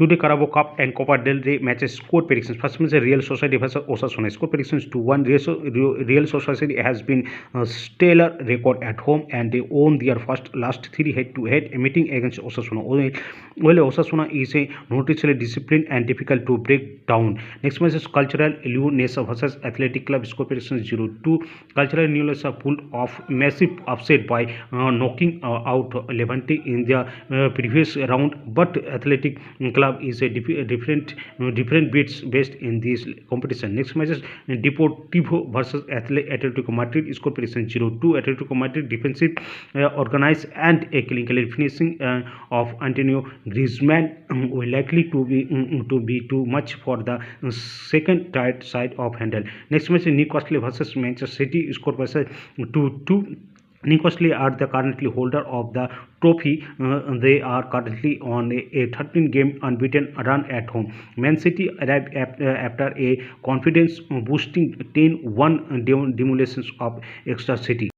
Today, Carabao Cup and Copa del Rey matches score predictions. First match is Real Society versus Osasuna. Score predictions 2-1. Real Society has been a stellar record at home and they own their last three head-to-head meeting against Osasuna. Well, Osasuna is a notoriously disciplined and difficult to break down. Next match is Cultural Leonesa versus Athletic Club. Score predictions 0-2. Cultural Leonesa pulled off massive upset by knocking out Levante in their previous round, but Athletic Club is a different beats based in this competition. Next match is Deportivo versus Atletico Madrid. Score prediction 0-2. Atletico Madrid defensive, organized and a clinical finishing of Antonio Griezmann will likely to be too much for the second tight side of handle. Next match is Newcastle versus Manchester City. Score versus 2-2. Newcastle are the currently holder of the trophy. They are currently on a 13-game unbeaten run at home. Man City arrived after a confidence-boosting 10-1 demolition of Exeter City.